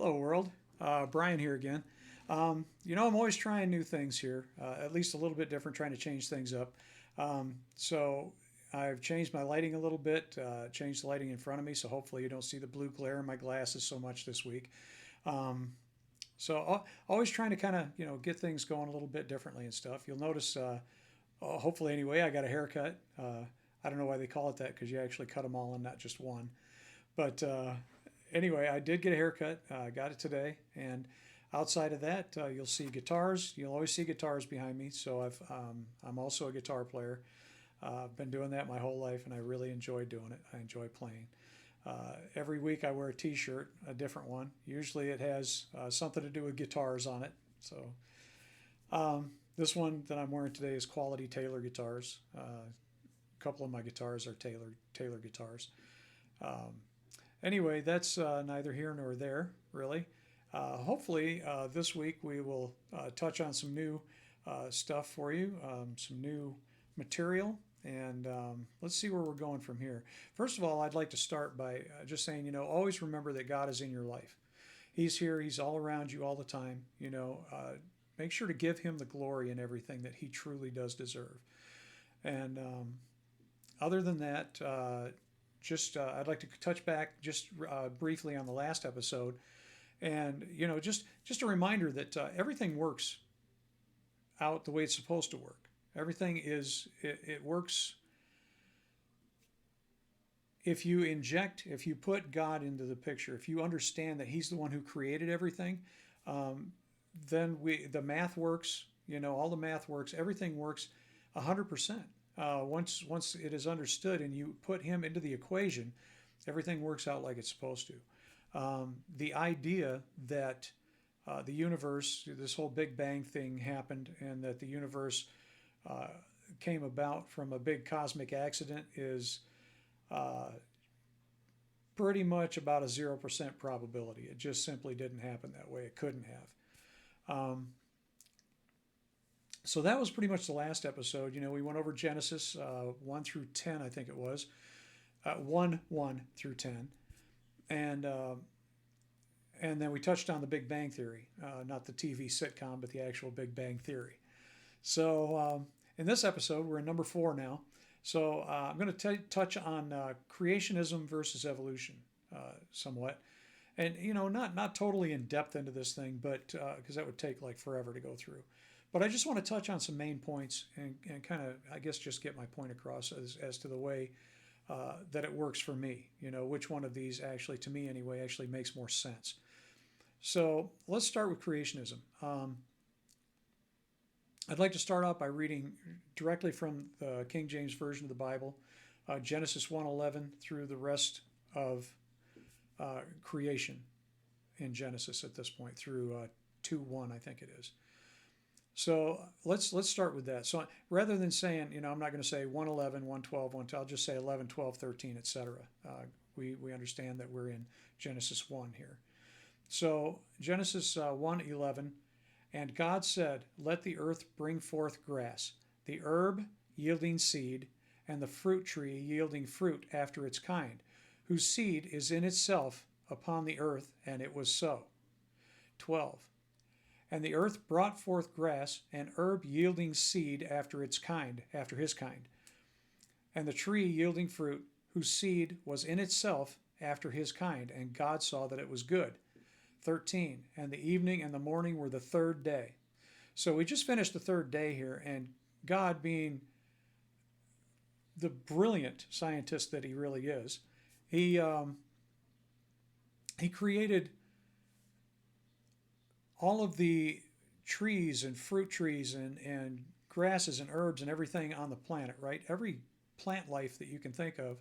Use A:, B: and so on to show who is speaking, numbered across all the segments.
A: Hello, world. Brian here again. I'm always trying new things here, at least a little bit different, trying to change things up. So I've changed my lighting a little bit, changed the lighting in front of me, so hopefully you don't see the blue glare in my glasses so much this week. Um, Always trying to kind of get things going a little bit differently and stuff. You'll notice, hopefully anyway, I got a haircut. I don't know why they call it that because you actually cut them all and not just one. But anyway, I did get a haircut. Got it today, and outside of that, you'll see guitars. You'll always see guitars behind me. So I'm also a guitar player. I've been doing that my whole life, and I really enjoy doing it. I enjoy playing. Every week I wear a T-shirt, a different one. Usually it has something to do with guitars on it. So this one that I'm wearing today is Quality Taylor guitars. A couple of my guitars are Taylor guitars. Um, Anyway, that's neither here nor there, really. Hopefully, this week we will touch on some new stuff for you, some new material, and let's see where we're going from here. First of all, I'd like to start by just saying, always remember that God is in your life. He's here, He's all around you all the time. Make sure to give Him the glory in everything that He truly does deserve. And other than that, just I'd like to touch back just briefly on the last episode, and just a reminder that everything works out the way it's supposed to work. Everything it works if you put God into the picture, if you understand that He's the one who created everything, um, then the math works. All the math works. Everything works 100%. Once it is understood and you put Him into the equation, everything works out like it's supposed to. The idea that the universe, this whole Big Bang thing happened, and that the universe uh, came about from a big cosmic accident is uh, pretty much about a 0% probability. It just simply didn't happen that way. It couldn't have. So that was pretty much the last episode. We went over Genesis 1 through 10, I think it was. 1 through 10. And and then we touched on the Big Bang Theory, not the TV sitcom, but the actual Big Bang Theory. So in this episode, we're in number 4 now. So I'm going to touch on creationism versus evolution somewhat. And, not totally in depth into this thing, but because that would take like forever to go through. But I just want to touch on some main points and kind of, I guess, just get my point across as to the way that it works for me. Which one of these actually, to me anyway, actually makes more sense. So let's start with creationism. I'd like to start out by reading directly from the King James Version of the Bible, Genesis 1:11 through the rest of creation in Genesis at this point, through 2:1, I think it is. So let's start with that. So rather than saying, I'm not going to say 1:11, 1:12, 1:12, I'll just say 11, 12, 13, etc. We understand that we're in Genesis 1 here. So Genesis 1:11, and God said, "Let the earth bring forth grass, the herb yielding seed, and the fruit tree yielding fruit after its kind, whose seed is in itself upon the earth," and it was so. 12. And the earth brought forth grass, and herb yielding seed after its kind, after his kind, and the tree yielding fruit, whose seed was in itself after his kind. And God saw that it was good. 13. And the evening and the morning were the third day. So we just finished the third day here, and God, being the brilliant scientist that He really is, He created all of the trees and fruit trees and grasses and herbs and everything on the planet, right? Every plant life that you can think of,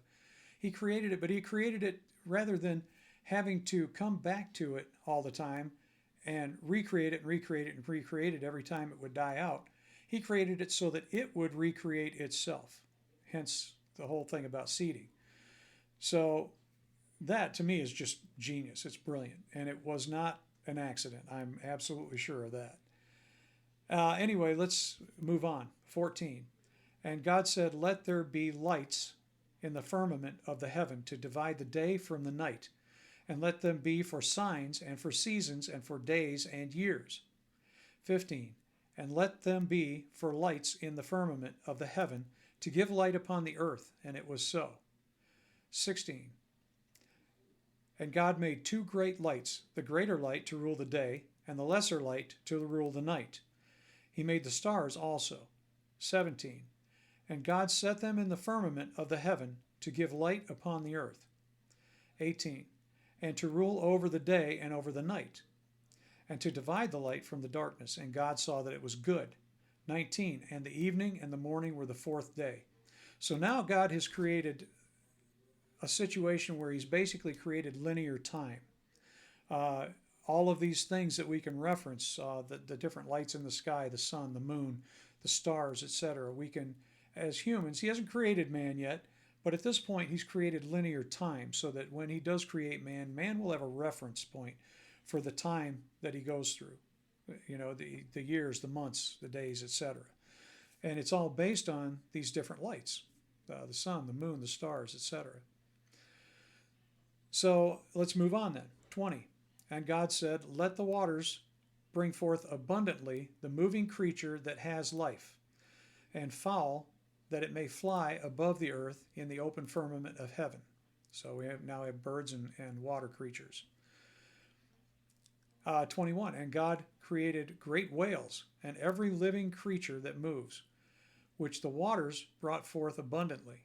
A: He created it, but He created it rather than having to come back to it all the time and recreate it and recreate it and recreate it every time it would die out. He created it so that it would recreate itself, hence the whole thing about seeding. So that to me is just genius. It's brilliant. And it was not an accident. I'm absolutely sure of that. Anyway, let's move on. 14. And God said, "Let there be lights in the firmament of the heaven to divide the day from the night, and let them be for signs and for seasons and for days and years. 15. And let them be for lights in the firmament of the heaven to give light upon the earth. And it was so. 16. And God made two great lights, the greater light to rule the day, and the lesser light to rule the night. He made the stars also. 17. And God set them in the firmament of the heaven to give light upon the earth. 18. And to rule over the day and over the night, and to divide the light from the darkness. And God saw that it was good. 19. And the evening and the morning were the fourth day. So now God has created a situation where he's basically created linear time. All of these things that we can reference, the different lights in the sky, the sun, the moon, the stars, etc. We can, as humans, he hasn't created man yet, but at this point he's created linear time so that when he does create man, man will have a reference point for the time that he goes through. You know, the years, the months, the days, etc. And it's all based on these different lights, the sun, the moon, the stars, etc. So let's move on then. 20. And God said, let the waters bring forth abundantly the moving creature that has life, and fowl that it may fly above the earth in the open firmament of heaven. So we now have birds and water creatures. 21. And God created great whales and every living creature that moves, which the waters brought forth abundantly,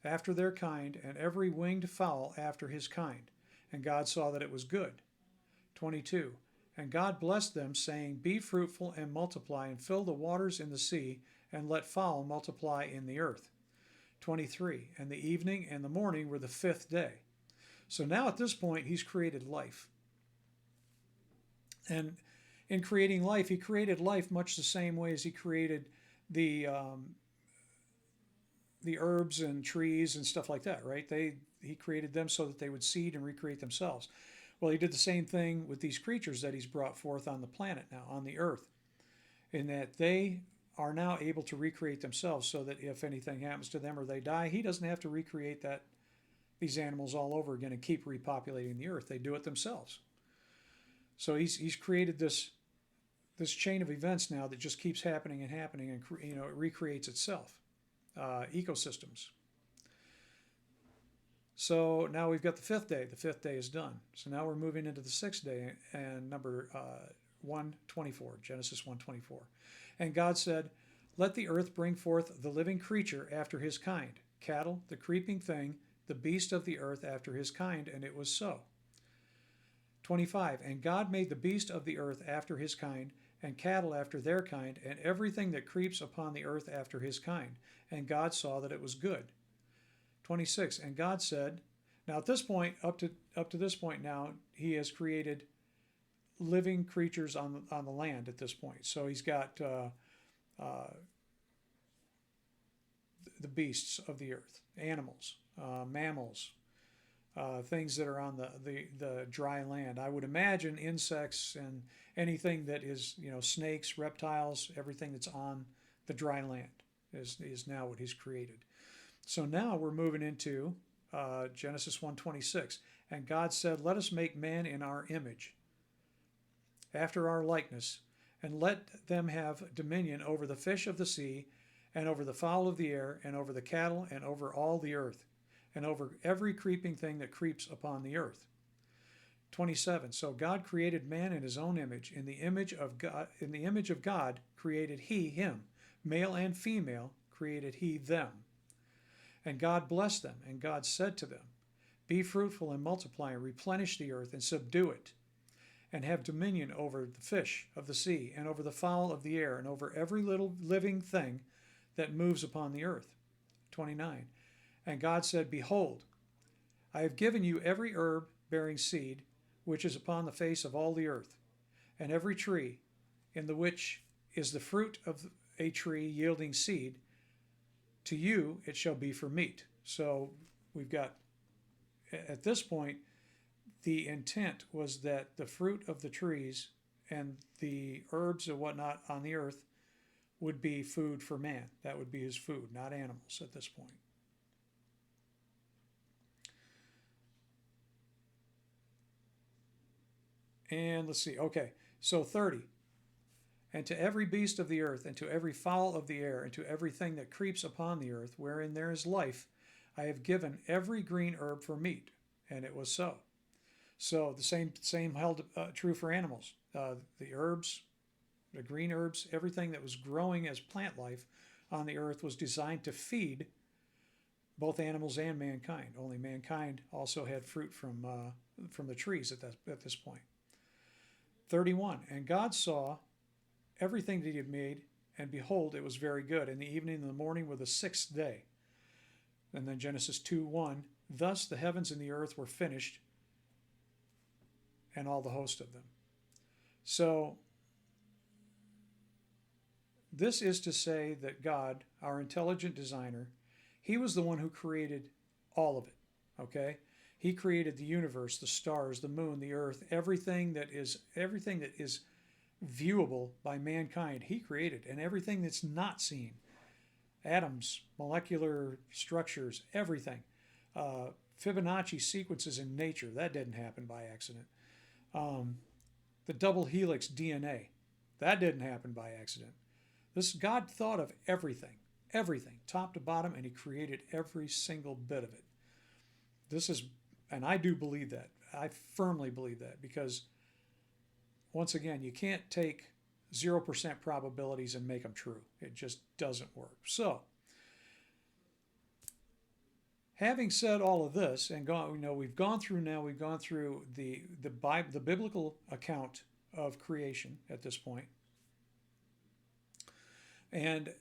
A: after their kind, and every winged fowl after his kind. And God saw that it was good. 22. And God blessed them, saying, be fruitful and multiply, and fill the waters in the sea, and let fowl multiply in the earth. 23. And the evening and the morning were the fifth day. So now at this point, he's created life. And in creating life, he created life much the same way as he created the herbs and trees and stuff like that, right? He created them so that they would seed and recreate themselves. Well, he did the same thing with these creatures that he's brought forth on the planet now, on the earth, in that they are now able to recreate themselves so that if anything happens to them or they die, he doesn't have to recreate these animals all over again and keep repopulating the earth. They do it themselves. So he's created this chain of events now that just keeps happening and happening, and it recreates itself. Ecosystems. So now we've got the fifth day. The fifth day is done. So now we're moving into the sixth day, and number 124, Genesis 1:24. And God said, let the earth bring forth the living creature after his kind, cattle, the creeping thing, the beast of the earth after his kind, and it was so. 25. And God made the beast of the earth after his kind, and cattle after their kind, and everything that creeps upon the earth after his kind. And God saw that it was good. 26. And God said, now at this point, up to this point now, he has created living creatures on the land at this point. So he's got the beasts of the earth, animals, mammals, things that are on the dry land. I would imagine insects and anything that is, snakes, reptiles, everything that's on the dry land is now what he's created. So now we're moving into Genesis 1:26. And God said, let us make man in our image, after our likeness, and let them have dominion over the fish of the sea, and over the fowl of the air, and over the cattle, and over all the earth, and over every creeping thing that creeps upon the earth. 27. So God created man in his own image. In the image of God created he him. Male and female created he them. And God blessed them, and God said to them, be fruitful and multiply, and replenish the earth, and subdue it, and have dominion over the fish of the sea, and over the fowl of the air, and over every little living thing that moves upon the earth. 29. And God said, behold, I have given you every herb bearing seed, which is upon the face of all the earth, and every tree in the which is the fruit of a tree yielding seed. To you it shall be for meat. So we've got, at this point, the intent was that the fruit of the trees and the herbs and whatnot on the earth would be food for man. That would be his food, not animals at this point. And let's see. Okay, so 30. And to every beast of the earth, and to every fowl of the air, and to everything that creeps upon the earth, wherein there is life, I have given every green herb for meat. And it was so. So the same held true for animals. The herbs, the green herbs, everything that was growing as plant life on the earth was designed to feed both animals and mankind. Only mankind also had fruit from the trees at this point. 31. And God saw everything that he had made, and behold, it was very good. And the evening and the morning were the sixth day. And then Genesis 2:1. Thus the heavens and the earth were finished, and all the host of them. So this is to say that God, our intelligent designer, he was the one who created all of it. Okay? He created the universe, the stars, the moon, the earth, everything that is viewable by mankind. He created, and everything that's not seen, atoms, molecular structures, everything. Fibonacci sequences in nature, that didn't happen by accident. The double helix DNA, that didn't happen by accident. This God thought of everything, top to bottom, and he created every single bit of it. This is, and I do believe that. I firmly believe that, because once again, you can't take 0% probabilities and make them true. It just doesn't work. So, having said all of this, and we've gone through the biblical account of creation at this point, and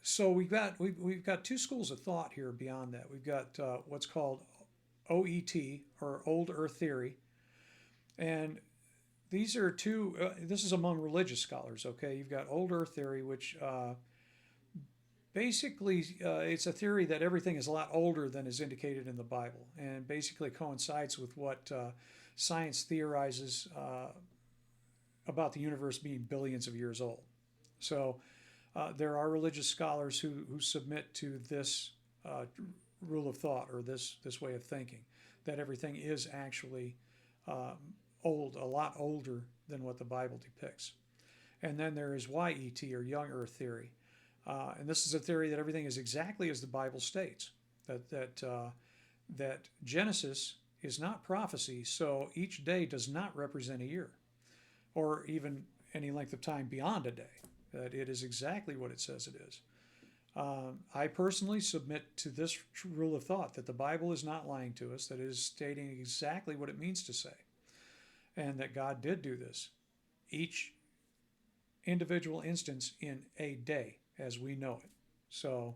A: so we've got two schools of thought here beyond that. We've got what's called OET, or Old Earth Theory, and these are two. This is among religious scholars. Okay, you've got Old Earth Theory, which basically it's a theory that everything is a lot older than is indicated in the Bible, and basically coincides with what science theorizes about the universe being billions of years old. So there are religious scholars who submit to this rule of thought, or this way of thinking, that everything is actually old, a lot older than what the Bible depicts. And then there is YET, or Young Earth Theory, and this is a theory that everything is exactly as the Bible states. That Genesis is not prophecy, so each day does not represent a year, or even any length of time beyond a day. That it is exactly what it says it is. I personally submit to this rule of thought, that the Bible is not lying to us, that it is stating exactly what it means to say, and that God did do this, each individual instance in a day as we know it. So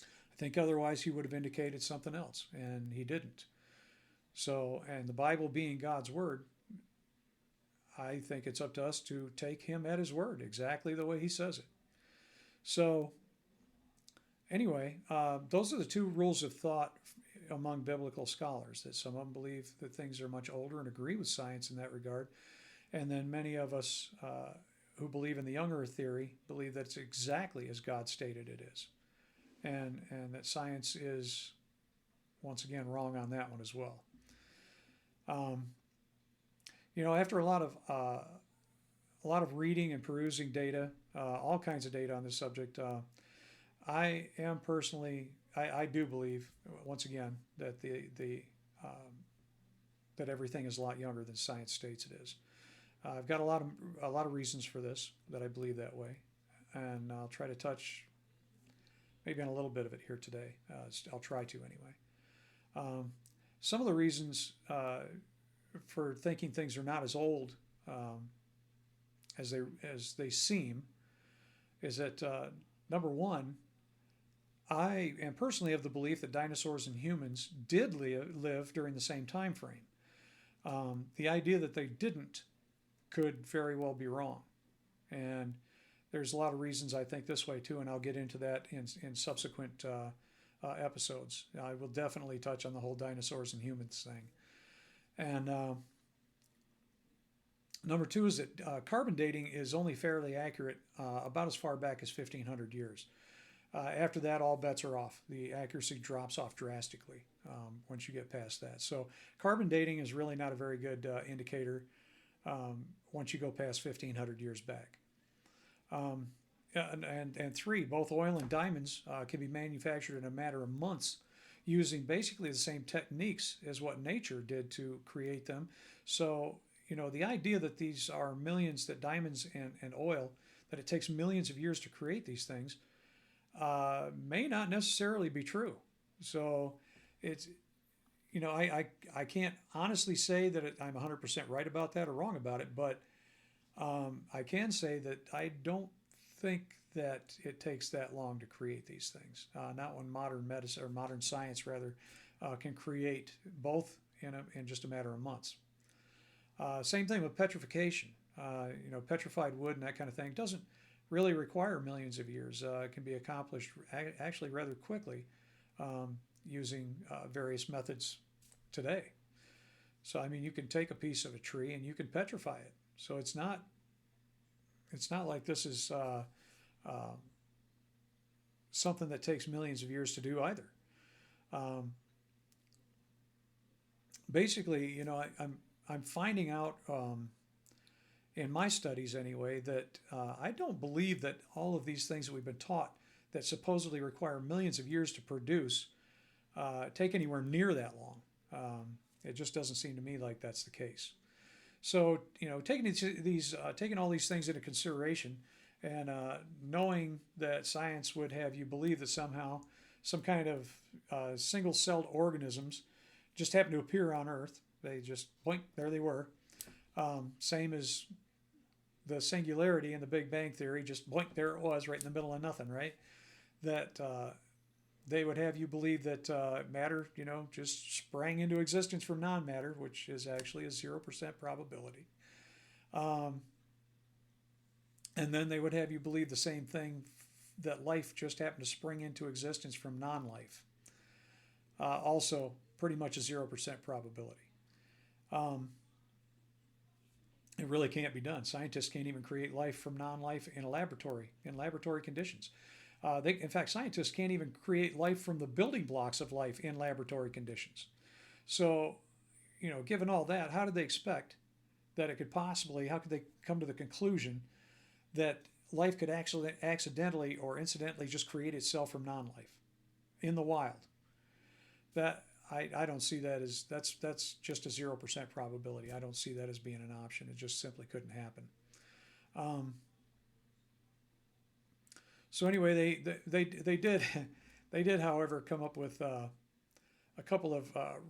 A: I think otherwise he would have indicated something else, and he didn't. So, and the Bible being God's word, I think it's up to us to take him at his word, exactly the way he says it. So anyway, those are the two rules of thought among biblical scholars, that some of them believe that things are much older and agree with science in that regard. And then many of us who believe in the Young Earth Theory believe that it's exactly as God stated it is. And that science is, once again, wrong on that one as well. After a lot of reading and perusing data, all kinds of data on this subject, I am personally, I do believe, once again, that that everything is a lot younger than science states it is. I've got a lot of reasons for this, that I believe that way, and I'll try to touch maybe on a little bit of it here today. I'll try to anyway. Some of the reasons for thinking things are not as old as they seem is that number one, I am personally of the belief that dinosaurs and humans did live during the same time frame. The idea that they didn't could very well be wrong, and there's a lot of reasons I think this way too, and I'll get into that in subsequent episodes. I will definitely touch on the whole dinosaurs and humans thing. And number two is that carbon dating is only fairly accurate about as far back as 1,500 years. After that, all bets are off. The accuracy drops off drastically once you get past that. So carbon dating is really not a very good indicator once you go past 1,500 years back. Um, and three, both oil and diamonds can be manufactured in a matter of months using basically the same techniques as what nature did to create them. So, the idea that these are millions, that diamonds and oil, that it takes millions of years to create these things, may not necessarily be true. So, it's, I can't honestly say that I'm 100% right about that or wrong about it, but I can say that I don't think that it takes that long to create these things. Not when modern medicine or modern science rather can create both in just a matter of months. Same thing with petrification. Petrified wood and that kind of thing doesn't really require millions of years. It can be accomplished actually rather quickly using various methods today. So I mean, you can take a piece of a tree and you can petrify it. So it's not like this is uh, something that takes millions of years to do either. Um, Basically, I'm finding out in my studies anyway that I don't believe that all of these things that we've been taught that supposedly require millions of years to produce take anywhere near that long. It just doesn't seem to me like that's the case. So taking all these things into consideration, and knowing that science would have you believe that somehow some kind of single-celled organisms just happened to appear on Earth. They just blink, there they were. Same as the singularity in the Big Bang Theory, just blink, there it was, right in the middle of nothing, right? That they would have you believe that matter, just sprang into existence from non-matter, which is actually a 0% probability. Um, and then they would have you believe the same thing, that life just happened to spring into existence from non-life. Also, pretty much a 0% probability. Um, it really can't be done. Scientists can't even create life from non-life in a laboratory, in laboratory conditions. In fact, scientists can't even create life from the building blocks of life in laboratory conditions. So, given all that, how did they expect that it could possibly, how could they come to the conclusion that life could actually accidentally or incidentally just create itself from non-life in the wild? That I don't see that as, that's just a 0% probability. I don't see that as being an option. It just simply couldn't happen. Um, so anyway, they did they did, however, come up with a couple of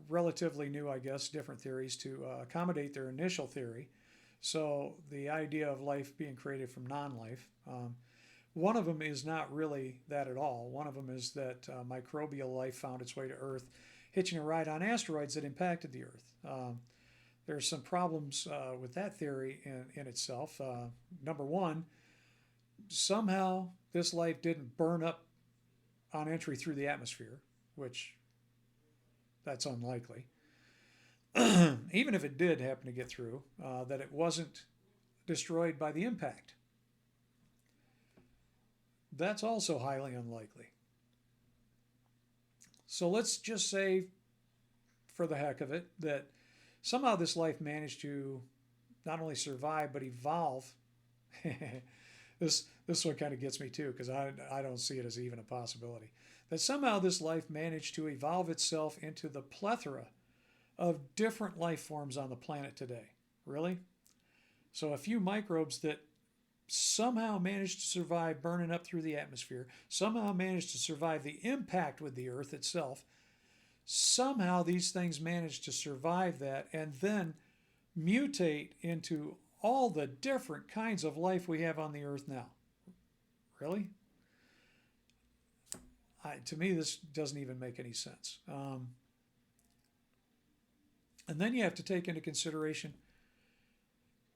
A: relatively new, I guess, different theories to accommodate their initial theory. So the idea of life being created from non-life. One of them is not really that at all. One of them is that microbial life found its way to Earth, hitching a ride on asteroids that impacted the Earth. There's some problems with that theory in itself. Number one, somehow this life didn't burn up on entry through the atmosphere, which that's unlikely. Even if it did happen to get through, that it wasn't destroyed by the impact. That's also highly unlikely. So let's just say, for the heck of it, that somehow this life managed to not only survive but evolve. This one kind of gets me too, because I don't see it as even a possibility. That somehow this life managed to evolve itself into the plethora of different life forms on the planet today. Really? So a few microbes that somehow managed to survive burning up through the atmosphere, somehow managed to survive the impact with the Earth itself. Somehow these things managed to survive that and then mutate into all the different kinds of life we have on the Earth now. Really? To me, this doesn't even make any sense. And then you have to take into consideration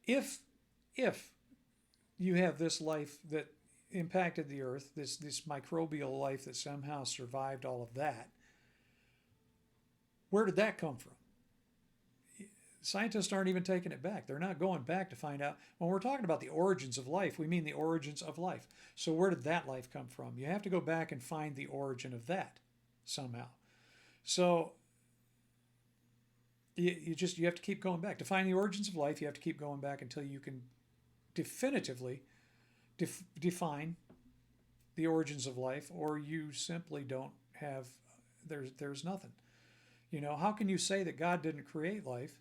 A: if you have this life that impacted the Earth, this microbial life that somehow survived all of that, where did that come from? scientists aren't even taking it back. They're not going back to find out. When we're talking about the origins of life, we mean the origins of life. So where did that life come from? You have to go back and find the origin of that somehow. So you have to keep going back to find the origins of life. You have to keep going back until you can definitively define the origins of life, or you simply don't have. There's nothing. How can you say that God didn't create life,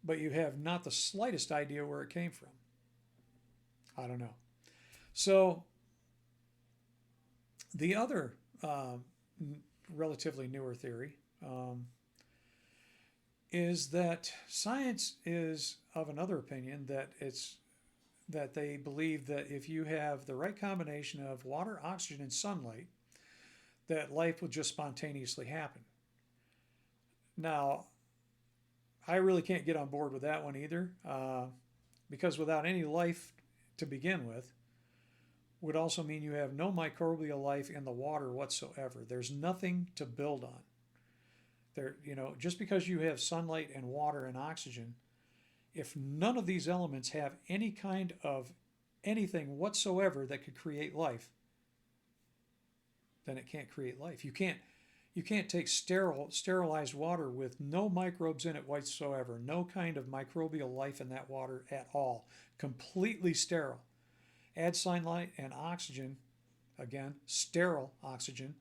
A: but you have not the slightest idea where it came from? I don't know. So the other relatively newer theory is that science is of another opinion, that they believe that if you have the right combination of water, oxygen, and sunlight, that life will just spontaneously happen. Now, I really can't get on board with that one either, because without any life to begin with would also mean you have no microbial life in the water whatsoever. There's nothing to build on. Just because you have sunlight and water and oxygen, if none of these elements have any kind of anything whatsoever that could create life, then it can't create life. You can't take sterilized water with no microbes in it whatsoever, no kind of microbial life in that water at all, completely sterile. Add sunlight and oxygen, again, sterile oxygen,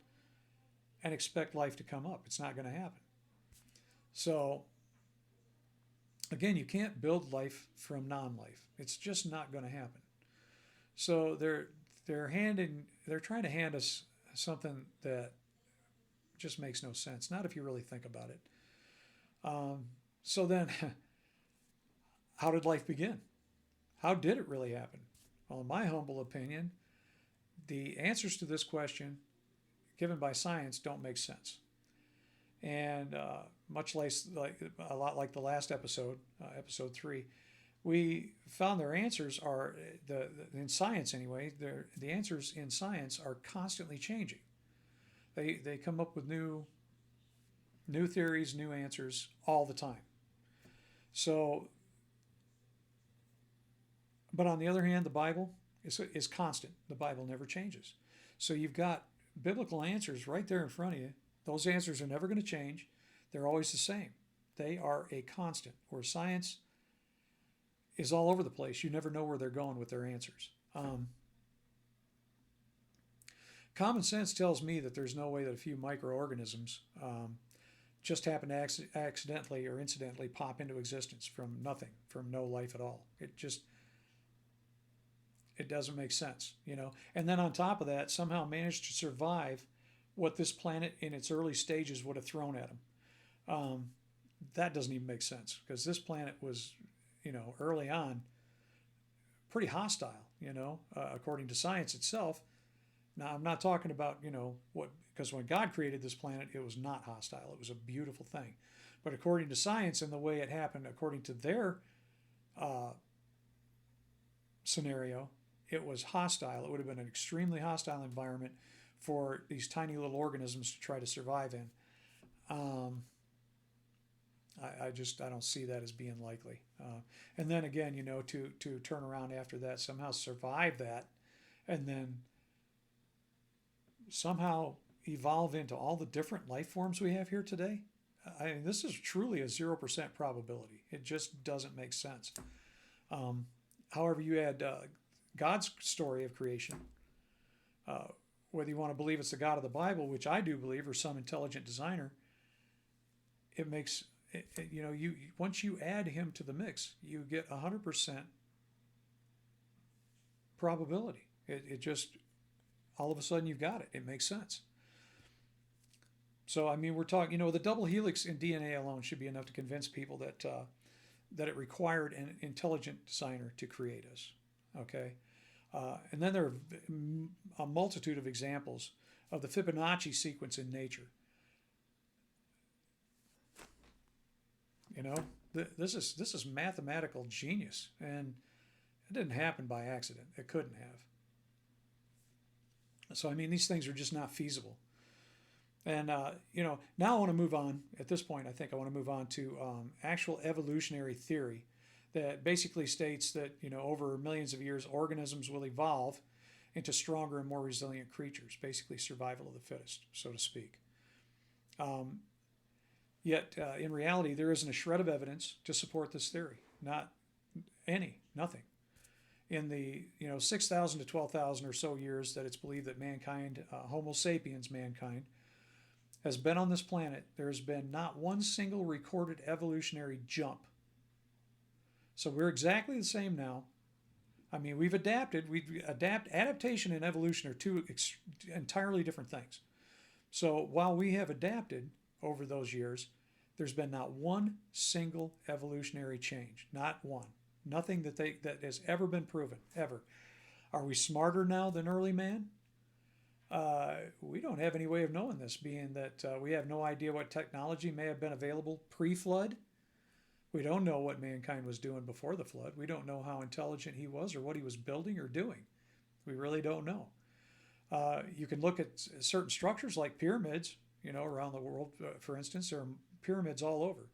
A: and expect life to come up. It's not going to happen. So, again, you can't build life from non-life. It's just not going to happen. So they're trying to hand us something that just makes no sense. Not if you really think about it. So then, how did life begin? How did it really happen? Well, in my humble opinion, the answers to this question given by science don't make sense. And much a lot like the last episode, episode 3, we found their answers are in science anyway. The answers in science are constantly changing. They come up with new theories, new answers all the time. So, but on the other hand, the Bible is constant. The Bible never changes. So you've got biblical answers right there in front of you. Those answers are never going to change. They're always the same. They are a constant. Where science is all over the place. You never know where they're going with their answers. Common sense tells me that there's no way that a few microorganisms just happen to accidentally or incidentally pop into existence from nothing, from no life at all. It doesn't make sense, And then on top of that, somehow managed to survive what this planet in its early stages would have thrown at them. That doesn't even make sense, because this planet was, early on pretty hostile, according to science itself. Now, I'm not talking about, because when God created this planet, it was not hostile. It was a beautiful thing. But according to science and the way it happened, according to their scenario, it was hostile. It would have been an extremely hostile environment for these tiny little organisms to try to survive in. I don't see that as being likely. And then again, to turn around after that, somehow survive that, and then somehow evolve into all the different life forms we have here today. I mean, this is truly a 0% probability. It just doesn't make sense. However, you add God's story of creation, whether you want to believe it's the God of the Bible, which I do believe, or some intelligent designer, it makes once you add him to the mix, you get 100% probability. It just, all of a sudden you've got it. It makes sense. So, I mean, we're talking, the double helix in DNA alone should be enough to convince people that it required an intelligent designer to create us. Okay? And then there are a multitude of examples of the Fibonacci sequence in nature. This is mathematical genius, and it didn't happen by accident. It couldn't have. So, I mean, these things are just not feasible. And, now I want to move on. At this point, I think I want to move on to actual evolutionary theory that basically states that, over millions of years, organisms will evolve into stronger and more resilient creatures, basically survival of the fittest, so to speak. Um, Yet, in reality, there isn't a shred of evidence to support this theory. Not any, nothing. In the 6,000 to 12,000 or so years that it's believed that mankind, Homo sapiens mankind, has been on this planet, there's been not one single recorded evolutionary jump. So we're exactly the same now. I mean, we've adapted. Adaptation and evolution are two entirely different things. So while we have adapted over those years, there's been not one single evolutionary change. Not one. Nothing that has ever been proven, ever. Are we smarter now than early man? We don't have any way of knowing this, being that we have no idea what technology may have been available pre-flood. We don't know what mankind was doing before the flood. We don't know how intelligent he was or what he was building or doing. We really don't know. You can look at certain structures like pyramids, around the world, for instance. There are pyramids all over.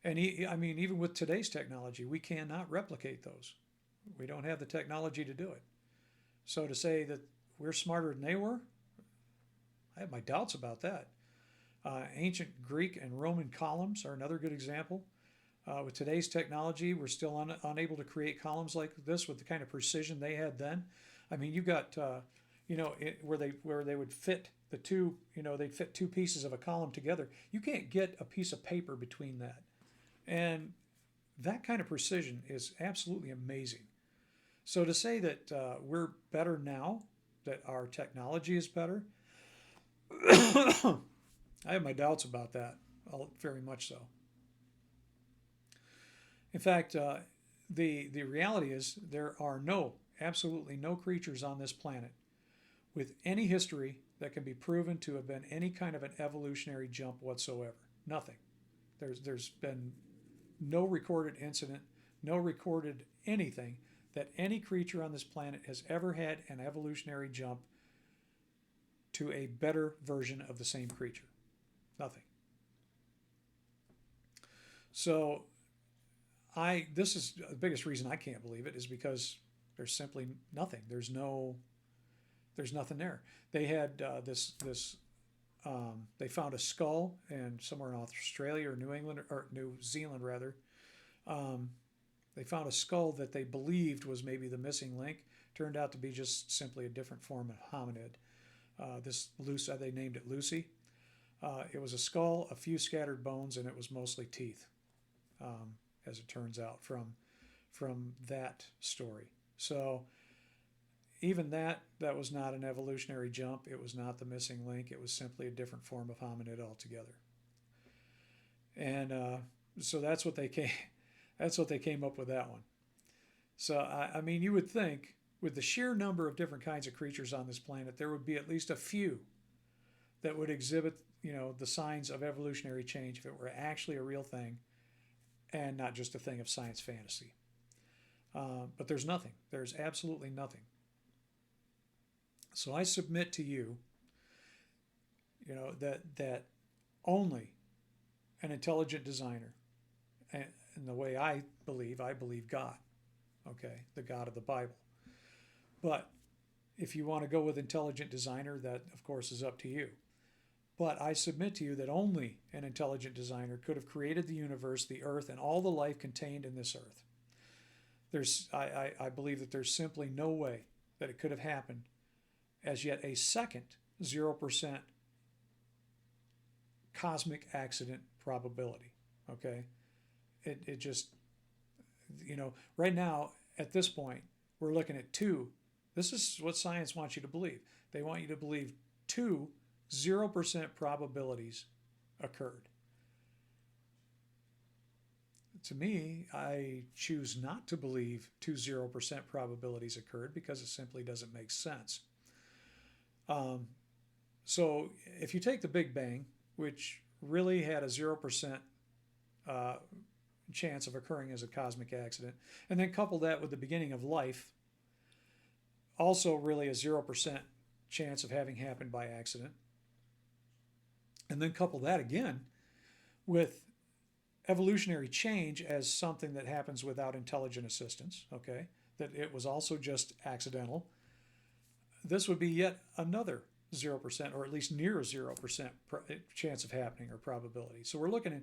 A: Even with today's technology, we cannot replicate those. We don't have the technology to do it. So to say that we're smarter than they were, I have my doubts about that. Ancient Greek and Roman columns are another good example. With today's technology, we're still unable to create columns like this with the kind of precision they had then. I mean, you got, where they would fit the two, they'd fit two pieces of a column together. You can't get a piece of paper between that. And that kind of precision is absolutely amazing. So to say that we're better now, that our technology is better, I have my doubts about that, very much so. In fact, the reality is there are absolutely no creatures on this planet with any history that can be proven to have been any kind of an evolutionary jump whatsoever. Nothing. There's been no recorded incident, no recorded anything that any creature on this planet has ever had an evolutionary jump to a better version of the same creature. Nothing. So this is the biggest reason I can't believe it, is because there's simply nothing. There's nothing there. They had they found a skull somewhere in Australia or New Zealand rather. They found a skull that they believed was maybe the missing link. Turned out to be just simply a different form of hominid. They named it Lucy. It was a skull, a few scattered bones, and it was mostly teeth, as it turns out from that story. So even that was not an evolutionary jump. It was not the missing link. It was simply a different form of hominid altogether. And so that's what they came up with that one. So I mean, you would think with the sheer number of different kinds of creatures on this planet, there would be at least a few that would exhibit, the signs of evolutionary change if it were actually a real thing and not just a thing of science fantasy. But there's nothing. There's absolutely nothing. So I submit to you, that only an intelligent designer, and the way I believe God, okay, the God of the Bible. But if you want to go with intelligent designer, that of course is up to you. But I submit to you that only an intelligent designer could have created the universe, the earth, and all the life contained in this earth. I believe that there's simply no way that it could have happened as yet a second 0% cosmic accident probability. Okay? It just, right now, at this point, we're looking at two. This is what science wants you to believe. They want you to believe two 0% probabilities occurred. To me, I choose not to believe two 0% probabilities occurred because it simply doesn't make sense. So if you take the Big Bang, which really had a 0% chance of occurring as a cosmic accident, and then couple that with the beginning of life, also really a 0% chance of having happened by accident. And then couple that again with evolutionary change as something that happens without intelligent assistance, okay? That it was also just accidental. This would be yet another 0%, or at least near a 0% chance of happening or probability. So we're looking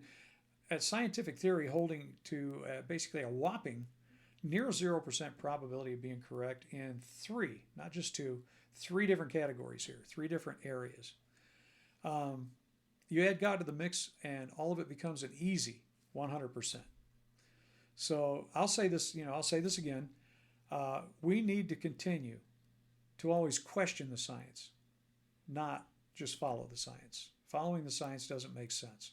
A: at scientific theory holding to basically a whopping near 0% probability of being correct in three, not just two, three different categories here, three different areas. You add God to the mix, and all of it becomes an easy 100%. So I'll say this, I'll say this again. We need to continue to always question the science, not just follow the science. Following the science doesn't make sense.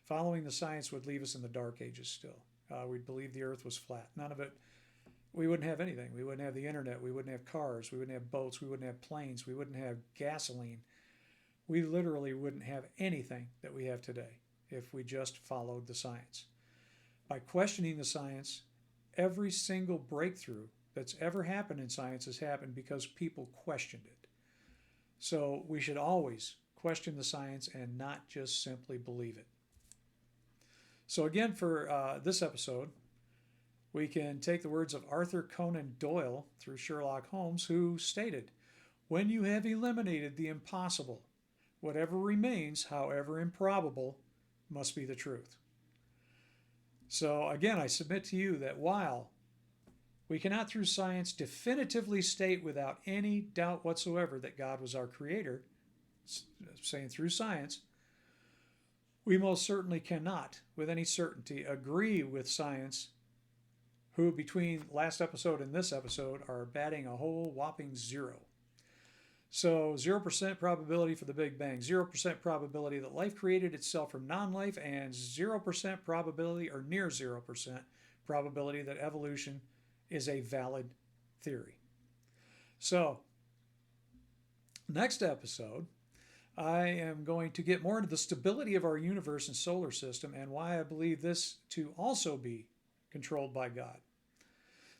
A: Following the science would leave us in the dark ages still. We'd believe the earth was flat. None of it, we wouldn't have anything. We wouldn't have the internet. We wouldn't have cars. We wouldn't have boats. We wouldn't have planes. We wouldn't have gasoline. We literally wouldn't have anything that we have today if we just followed the science. By questioning the science, every single breakthrough that's ever happened in science has happened because people questioned it. So we should always question the science and not just simply believe it. So again, for this episode, we can take the words of Arthur Conan Doyle through Sherlock Holmes, who stated, "When you have eliminated the impossible, whatever remains, however improbable, must be the truth." So again, I submit to you that while we cannot through science definitively state without any doubt whatsoever that God was our creator, saying through science, we most certainly cannot with any certainty agree with science, who between last episode and this episode are batting a whole whopping zero. So 0% probability for the Big Bang, 0% probability that life created itself from non-life, and 0% probability, or near 0% probability, that evolution is a valid theory. So next episode, I am going to get more into the stability of our universe and solar system and why I believe this to also be controlled by God.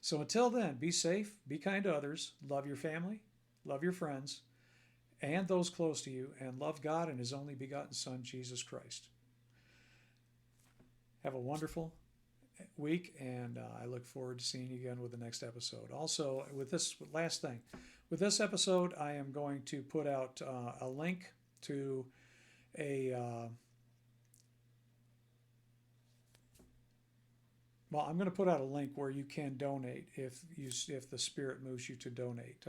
A: So until then, be safe, be kind to others, love your family, love your friends, and those close to you, and love God and His only begotten Son, Jesus Christ. Have a wonderful week, and I look forward to seeing you again with the next episode. Also, with this last thing, with this episode, I am going to put out a link to I'm going to put out a link where you can donate if the Spirit moves you to donate.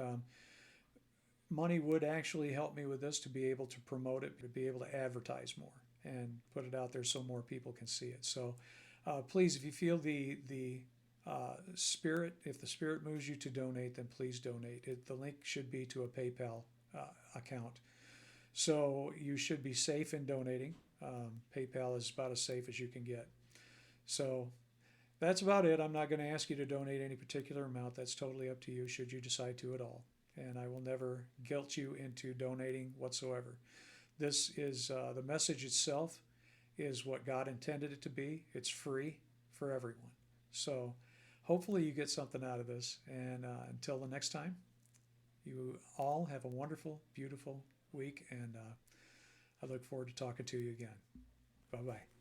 A: Money would actually help me with this to be able to promote it, to be able to advertise more and put it out there so more people can see it. So please, if you feel the Spirit, if the Spirit moves you to donate, then please donate. The link should be to a PayPal account. So you should be safe in donating. PayPal is about as safe as you can get. So that's about it. I'm not going to ask you to donate any particular amount. That's totally up to you, should you decide to at all. And I will never guilt you into donating whatsoever. This is the message itself is what God intended it to be. It's free for everyone. So hopefully you get something out of this. And until the next time, you all have a wonderful, beautiful week. And I look forward to talking to you again. Bye-bye.